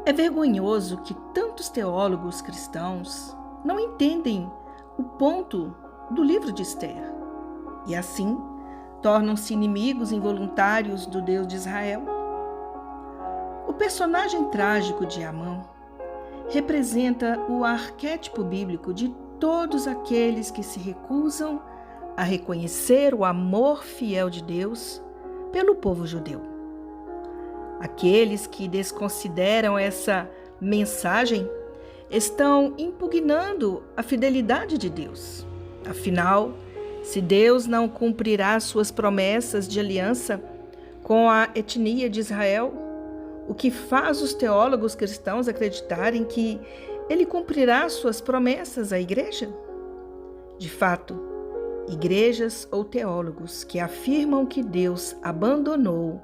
É vergonhoso que tantos teólogos cristãos não entendem o ponto do livro de Esther e, assim, tornam-se inimigos involuntários do Deus de Israel. O personagem trágico de Amã representa o arquétipo bíblico de todos aqueles que se recusam a reconhecer o amor fiel de Deus pelo povo judeu. Aqueles que desconsideram essa mensagem estão impugnando a fidelidade de Deus. Afinal, se Deus não cumprirá suas promessas de aliança com a etnia de Israel, o que faz os teólogos cristãos acreditarem que Ele cumprirá suas promessas à igreja? De fato, igrejas ou teólogos que afirmam que Deus abandonou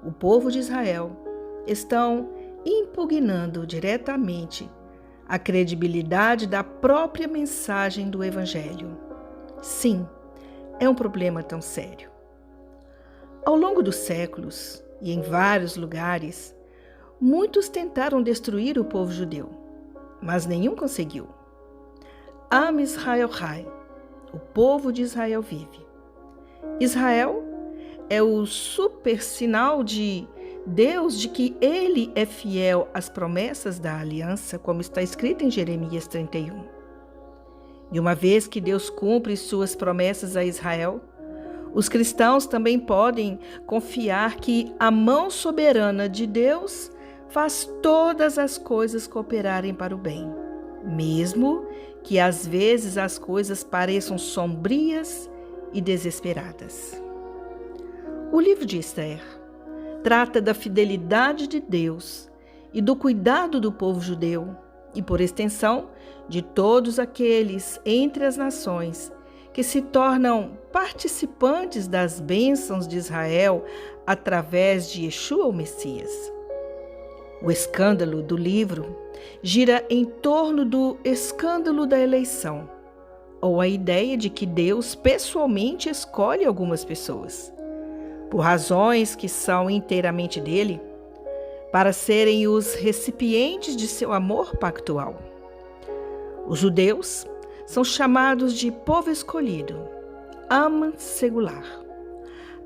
o povo de Israel estão impugnando diretamente a credibilidade da própria mensagem do Evangelho. Sim, é um problema tão sério. Ao longo dos séculos e em vários lugares, muitos tentaram destruir o povo judeu, mas nenhum conseguiu. Am Israel Chai, o povo de Israel vive. Israel é o super sinal de Deus de que Ele é fiel às promessas da aliança, como está escrito em Jeremias 31. E uma vez que Deus cumpre suas promessas a Israel, os cristãos também podem confiar que a mão soberana de Deus faz todas as coisas cooperarem para o bem, mesmo que às vezes as coisas pareçam sombrias e desesperadas. O livro de Esther trata da fidelidade de Deus e do cuidado do povo judeu e, por extensão, de todos aqueles entre as nações que se tornam participantes das bênçãos de Israel através de Yeshua, o Messias. O escândalo do livro gira em torno do escândalo da eleição, ou a ideia de que Deus pessoalmente escolhe algumas pessoas, por razões que são inteiramente dele, para serem os recipientes de seu amor pactual. Os judeus são chamados de povo escolhido, Am Segular.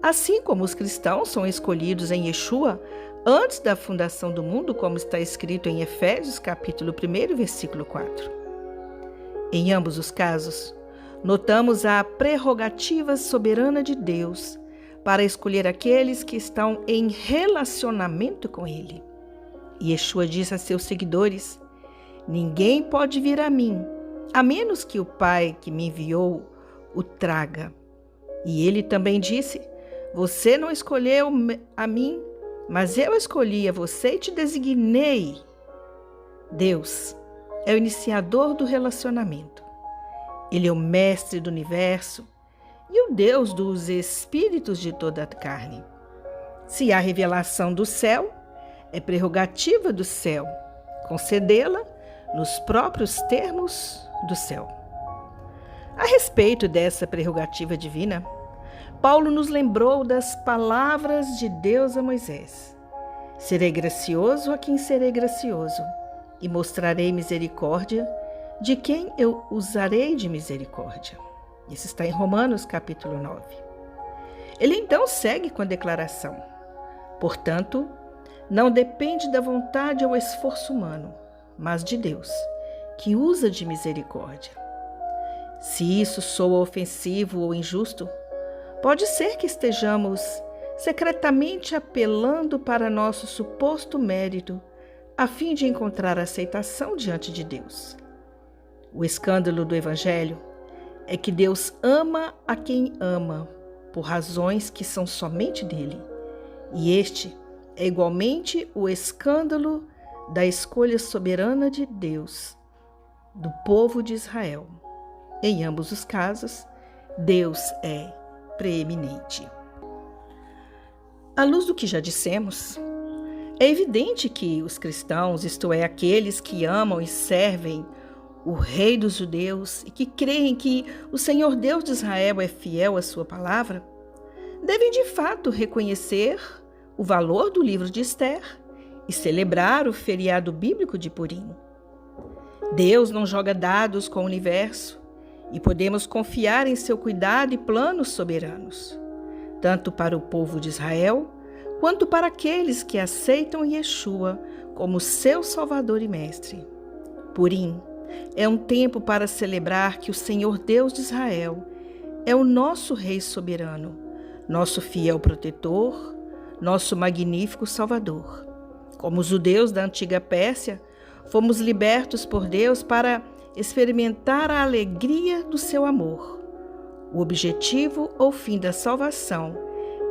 Assim como os cristãos são escolhidos em Yeshua antes da fundação do mundo, como está escrito em Efésios capítulo 1, versículo 4. Em ambos os casos, notamos a prerrogativa soberana de Deus para escolher aqueles que estão em relacionamento com Ele. E Yeshua disse a seus seguidores: ninguém pode vir a mim, a menos que o Pai que me enviou o traga. E ele também disse: você não escolheu a mim, mas eu escolhi a você e te designei. Deus é o iniciador do relacionamento. Ele é o mestre do universo e o Deus dos espíritos de toda a carne. Se há revelação do céu, é prerrogativa do céu concedê-la nos próprios termos do céu. A respeito dessa prerrogativa divina, Paulo nos lembrou das palavras de Deus a Moisés: serei gracioso a quem serei gracioso, e mostrarei misericórdia de quem eu usarei de misericórdia. Isso está em Romanos capítulo 9. Ele então segue com a declaração: portanto, não depende da vontade ou esforço humano, mas de Deus, que usa de misericórdia. Se isso soa ofensivo ou injusto, pode ser que estejamos secretamente apelando para nosso suposto mérito, a fim de encontrar aceitação diante de Deus. O escândalo do Evangelho é que Deus ama a quem ama, por razões que são somente dele. E este é igualmente o escândalo da escolha soberana de Deus, do povo de Israel. Em ambos os casos, Deus é preeminente. À luz do que já dissemos, é evidente que os cristãos, isto é, aqueles que amam e servem o Rei dos Judeus e que creem que o Senhor Deus de Israel é fiel à sua palavra, devem de fato reconhecer o valor do livro de Esther e celebrar o feriado bíblico de Purim. Deus não joga dados com o universo e podemos confiar em seu cuidado e planos soberanos, tanto para o povo de Israel, quanto para aqueles que aceitam Yeshua como seu Salvador e Mestre. Purim é um tempo para celebrar que o Senhor Deus de Israel é o nosso Rei soberano, nosso fiel protetor, nosso magnífico Salvador. Como os judeus da antiga Pérsia, fomos libertos por Deus para experimentar a alegria do seu amor. O objetivo ou fim da salvação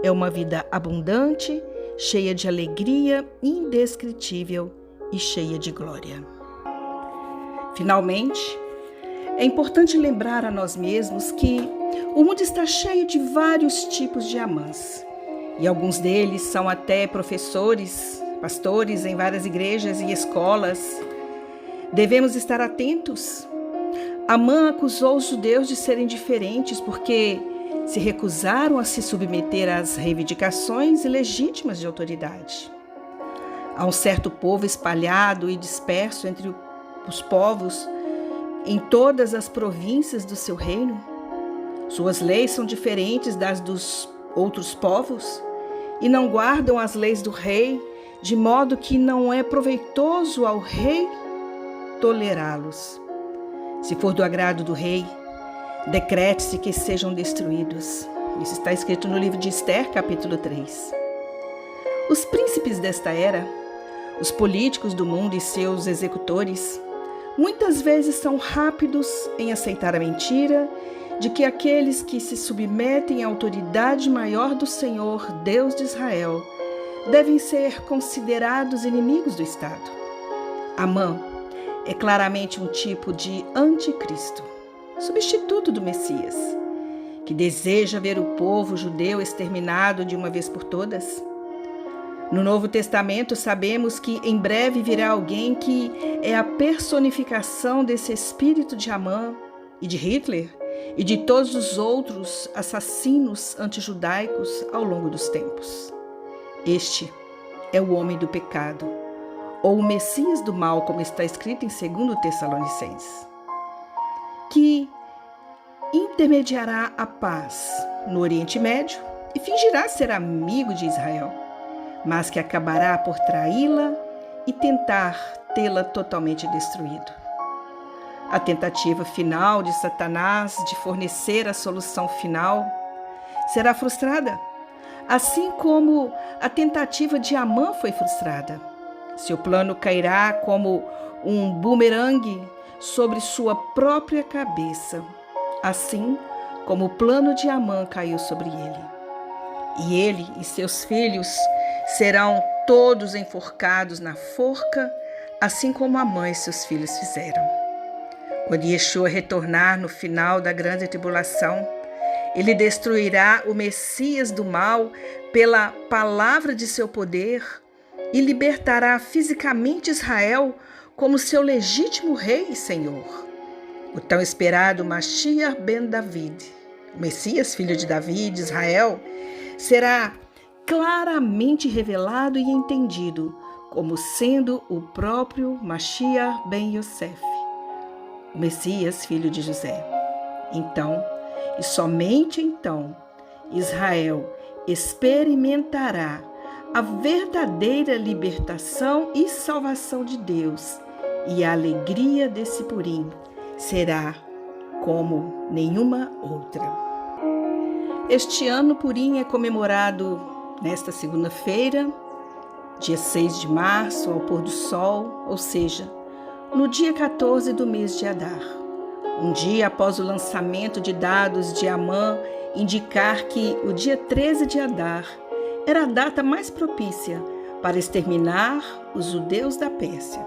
é uma vida abundante, cheia de alegria indescritível e cheia de glória. Finalmente, é importante lembrar a nós mesmos que o mundo está cheio de vários tipos de amãs, e alguns deles são até professores, pastores em várias igrejas e escolas. Devemos estar atentos. Amã acusou os judeus de serem diferentes porque se recusaram a se submeter às reivindicações ilegítimas de autoridade. Há um certo povo espalhado e disperso entre os povos em todas as províncias do seu reino. Suas leis são diferentes das dos outros povos e não guardam as leis do rei, de modo que não é proveitoso ao rei tolerá-los. Se for do agrado do rei, decrete-se que sejam destruídos. Isso está escrito no livro de Esther, capítulo 3. Os príncipes desta era, os políticos do mundo e seus executores, muitas vezes são rápidos em aceitar a mentira de que aqueles que se submetem à autoridade maior do Senhor, Deus de Israel, devem ser considerados inimigos do Estado. Amã é claramente um tipo de anticristo, substituto do Messias, que deseja ver o povo judeu exterminado de uma vez por todas. No Novo Testamento, sabemos que em breve virá alguém que é a personificação desse espírito de Amã e de Hitler e de todos os outros assassinos antijudaicos ao longo dos tempos. Este é o homem do pecado, ou o Messias do mal, como está escrito em 2 Tessalonicenses, que intermediará a paz no Oriente Médio e fingirá ser amigo de Israel, mas que acabará por traí-la e tentar tê-la totalmente destruído. A tentativa final de Satanás de fornecer a solução final será frustrada, assim como a tentativa de Amã foi frustrada. Seu plano cairá como um bumerangue sobre sua própria cabeça, assim como o plano de Amã caiu sobre ele. E ele e seus filhos serão todos enforcados na forca, assim como Amã e seus filhos fizeram. Quando Yeshua retornar no final da grande tribulação, ele destruirá o Messias do mal pela palavra de seu poder e libertará fisicamente Israel como seu legítimo rei e senhor. O tão esperado Mashiach ben David, o Messias, filho de Davi, de Israel, será claramente revelado e entendido como sendo o próprio Mashiach ben Yosef, o Messias, filho de José. Então, e somente então, Israel experimentará a verdadeira libertação e salvação de Deus, e a alegria desse Purim será como nenhuma outra. Este ano, Purim é comemorado nesta segunda-feira, dia 6 de março, ao pôr do sol, ou seja, no dia 14 do mês de Adar, um dia após o lançamento de dados de Amã indicar que o dia 13 de Adar era a data mais propícia para exterminar os judeus da Pérsia.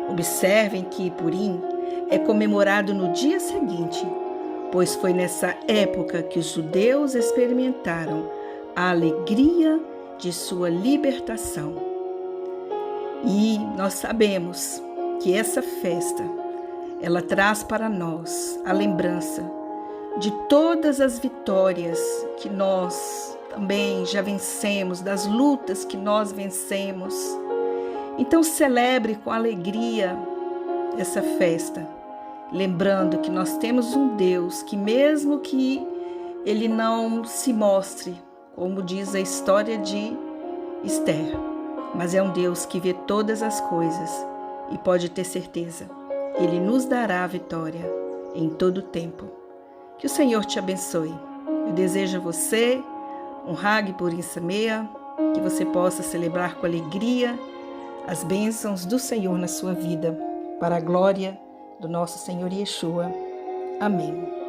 Observem que Purim é comemorado no dia seguinte, pois foi nessa época que os judeus experimentaram a alegria de sua libertação. E nós sabemos que essa festa, ela traz para nós a lembrança de todas as vitórias que nós também já vencemos, das lutas que nós vencemos, Então celebre com alegria essa festa, lembrando que nós temos um Deus que, mesmo que Ele não se mostre, como diz a história de Esther, mas é um Deus que vê todas as coisas e pode ter certeza, Ele nos dará a vitória em todo o tempo. Que o Senhor te abençoe. Eu desejo a você um Hag Purim Sameach, que você possa celebrar com alegria as bênçãos do Senhor na sua vida, para a glória do nosso Senhor Yeshua. Amém.